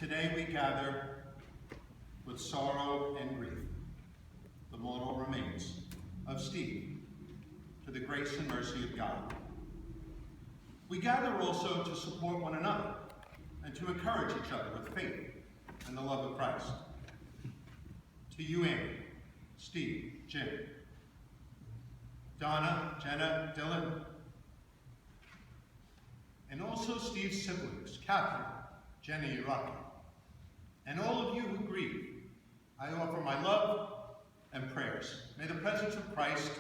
Today we gather with sorrow and grief, the mortal remains of Steve, to the grace and mercy of God. We gather also to support one another and to encourage each other with faith and the love of Christ. To you, Andy, Steve, Jim, Donna, Jenna, Dylan, and also Steve's siblings, Catherine, Jenny, and Rocky, and all of you who grieve, I offer my love and prayers. May the presence of Christ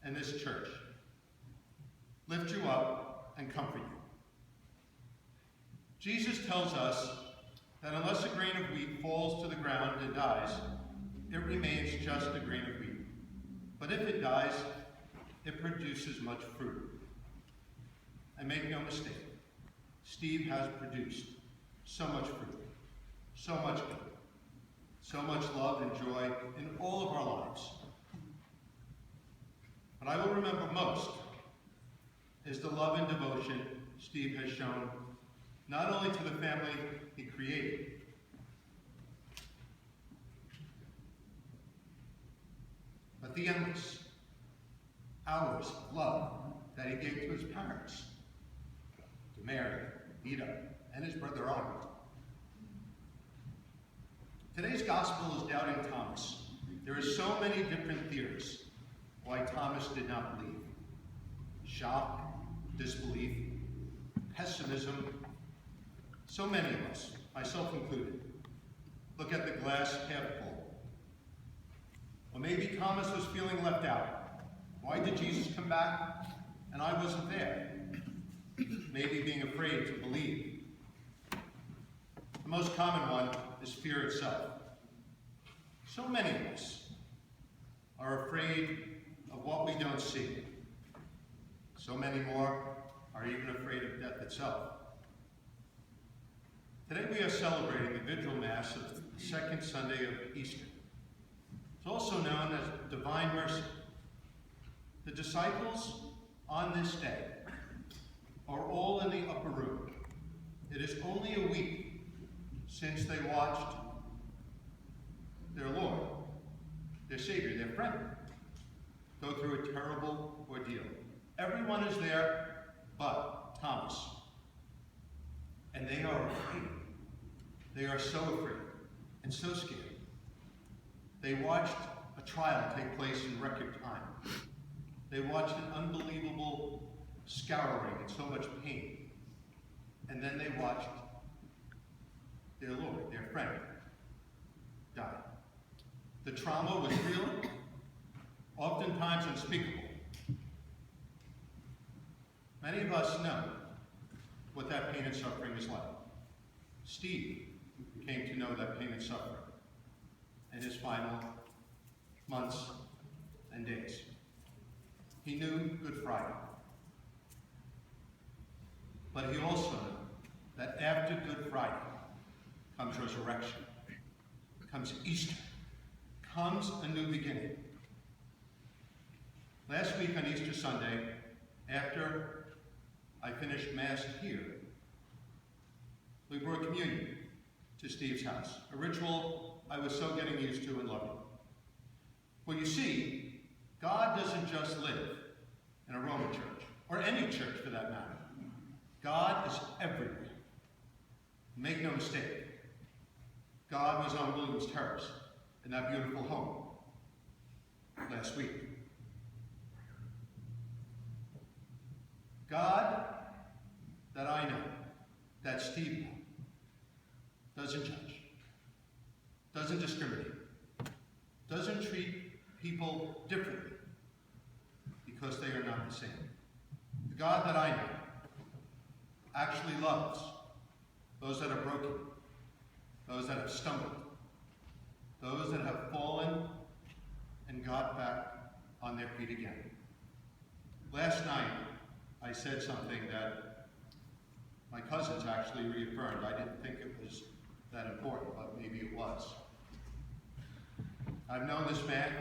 and this church lift you up and comfort you. Jesus tells us that unless a grain of wheat falls to the ground and dies, it remains just a grain of wheat. But if it dies, it produces much fruit. And make no mistake, Steve has produced so much fruit, so much good, so much love and joy in all of our lives. What I will remember most is the love and devotion Steve has shown not only to the family he created, but the endless hours of love that he gave to his parents, to Mary, Nita, and his brother Arnold. Today's gospel is doubting Thomas. There are so many different theories why Thomas did not believe. Shock, disbelief, pessimism. So many of us, myself included, look at the glass half full. Or maybe Thomas was feeling left out. Why did Jesus come back and I wasn't there? Maybe being afraid to believe. The most common one is fear itself. So many of us are afraid of what we don't see. So many more are even afraid of death itself. Today we are celebrating the Vigil Mass of the second Sunday of Easter. It's also known as Divine Mercy. The disciples on this day are all in the upper room. It is only a week since they watched their Lord, their Savior, their friend, go through a terrible ordeal. Everyone is there but Thomas. And they are afraid. They are so afraid and so scared. They watched a trial take place in record time. They watched an unbelievable scouring and so much pain. And then they watched their Lord, their friend, die. The trauma was real, oftentimes unspeakable. Many of us know what that pain and suffering is like. Steve came to know that pain and suffering in his final months and days. He knew Good Friday. But he also knew that after Good Friday comes resurrection, comes Easter, comes a new beginning. Last week on Easter Sunday, after I finished Mass here, we brought communion to Steve's house, a ritual I was so getting used to and loving. Well, you see, God doesn't just live in a Roman church, or any church for that matter. God is everywhere. Make no mistake, God was on Williams Terrace in that beautiful home last week. God that I know, that Steve knows, doesn't judge, doesn't discriminate, doesn't treat people differently because they are not the same. The God that I know actually loves those that are broken, those that have stumbled, those that have fallen and got back on their feet again. Last night, I said something that my cousins actually reaffirmed. I didn't think it was that important, but maybe it was. I've known this man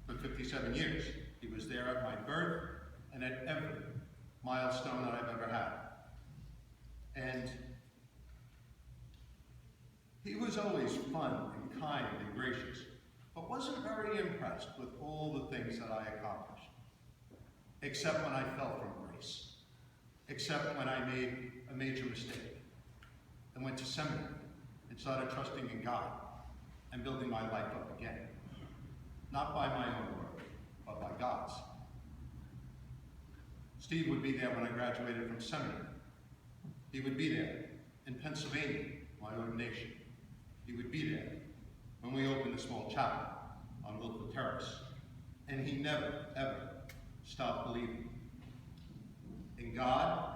for 57 years. He was there at my birth and at every milestone that I've ever had. And He was always fun and kind and gracious, but wasn't very impressed with all the things that I accomplished, except when I fell from grace, except when I made a major mistake and went to seminary and started trusting in God and building my life up again, not by my own work, but by God's. Steve would be there when I graduated from seminary. He would be there in Pennsylvania, my ordination. He would be there when we opened a small chapel on Wilford Terrace. And he never, ever stopped believing in God,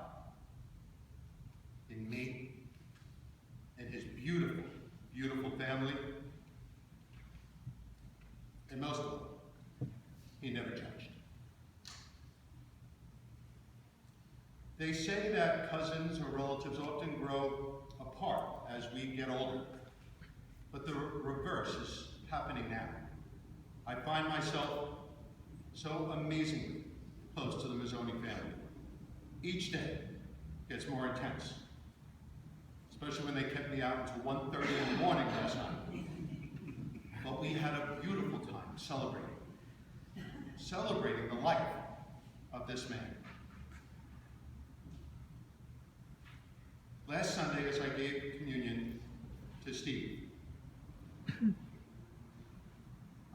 in me, in his beautiful, beautiful family, and most of all, he never judged. They say that cousins or relatives often grow apart as we get older, but the reverse is happening now. I find myself so amazingly close to the Mazzone family. Each day gets more intense, especially when they kept me out until 1:30 in the morning last night. But we had a beautiful time celebrating the life of this man. Last Sunday, as I gave communion to Steve,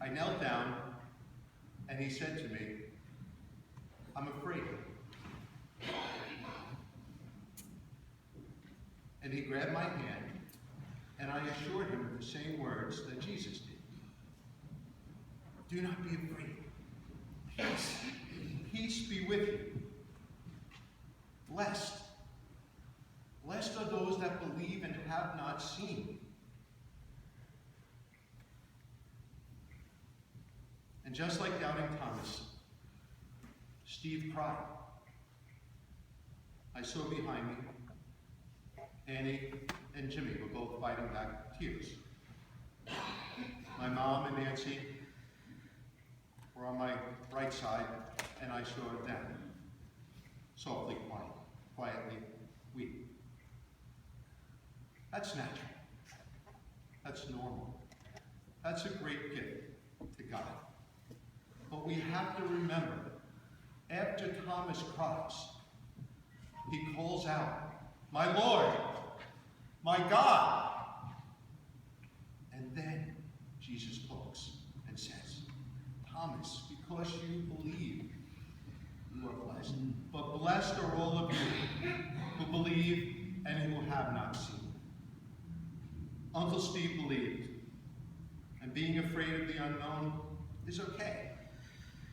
I knelt down and he said to me, "I'm afraid." And he grabbed my hand and I assured him the same words that Jesus did. "Do not be afraid. Peace be with you. Blessed are those that believe and have not seen." And just like doubting Thomas, Steve cried. I saw behind me, Annie and Jimmy were both fighting back tears. My mom and Nancy were on my right side, and I saw them softly, quietly weep. That's natural. That's normal. That's a great gift to God. But we have to remember, after Thomas cries, he calls out, "My Lord, my God." And then Jesus looks and says, "Thomas, because you believe, you are blessed. But blessed are all of you who believe and who have not seen." Uncle Steve believed, and being afraid of the unknown is okay.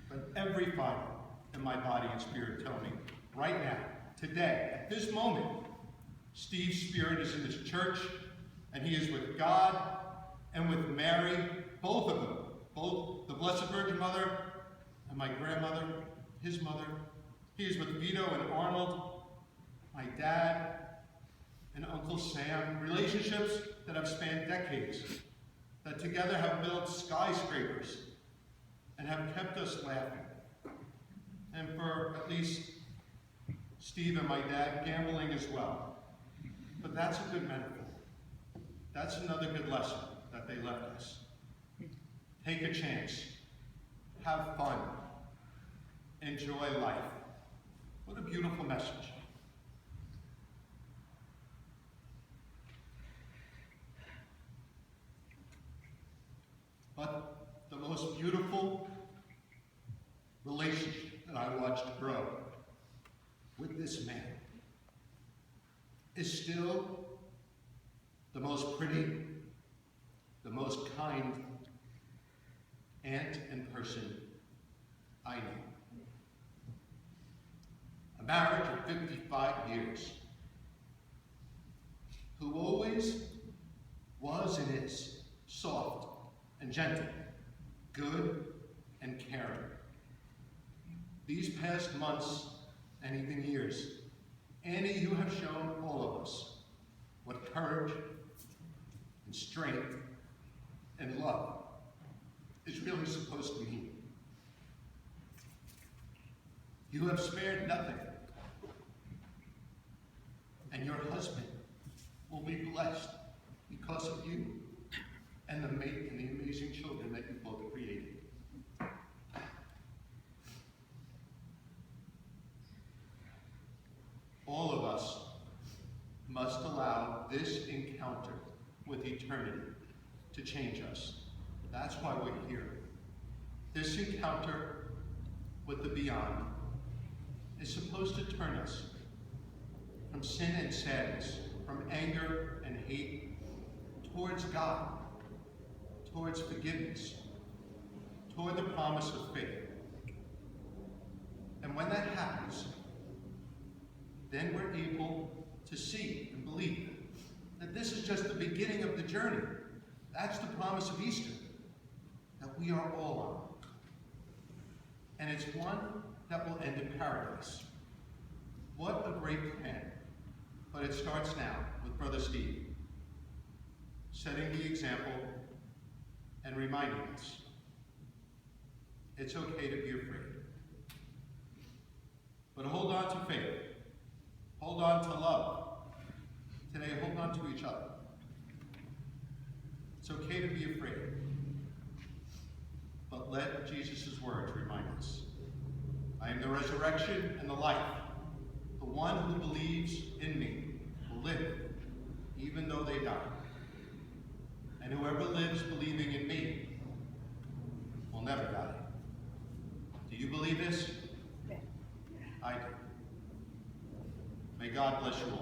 But every fiber in my body and spirit tell me, right now, today, at this moment, Steve's spirit is in his church, and he is with God and with Mary, both of them, both the Blessed Virgin Mother and my grandmother, his mother. He is with Vito and Arnold, my dad, and Uncle Sam, relationships that have spanned decades, that together have built skyscrapers and have kept us laughing. And for at least Steve and my dad, gambling as well. But that's a good metaphor. That's another good lesson that they left us. Take a chance. Have fun. Enjoy life. What a beautiful message. But the most beautiful relationship that I watched grow with this man is still the most pretty, the most kind aunt and person I know. A marriage of 55 years, who always was and is soft and gentle, good and caring. These past months and even years, Annie, you have shown all of us what courage and strength and love is really supposed to mean. You have spared nothing, and your husband will be blessed because because of you and the amazing children that you both created. All of us must allow this encounter with eternity to change us. That's why we're here. This encounter with the beyond is supposed to turn us from sin and sadness, from anger and hate, towards God, towards forgiveness, toward the promise of faith. And when that happens, then we're able to see and believe that this is just the beginning of the journey. That's the promise of Easter, that we are all on. And it's one that will end in paradise. What a great plan. But it starts now with Brother Steve, setting the example and reminding us it's okay to be afraid. But hold on to faith. Hold on to love. Today, hold on to each other. It's okay to be afraid. But let Jesus' words remind us. I am the resurrection and the life. The one who believes in me will live, even though they die. And whoever lives believing in me will never die. Do you believe this? I do. May God bless you all.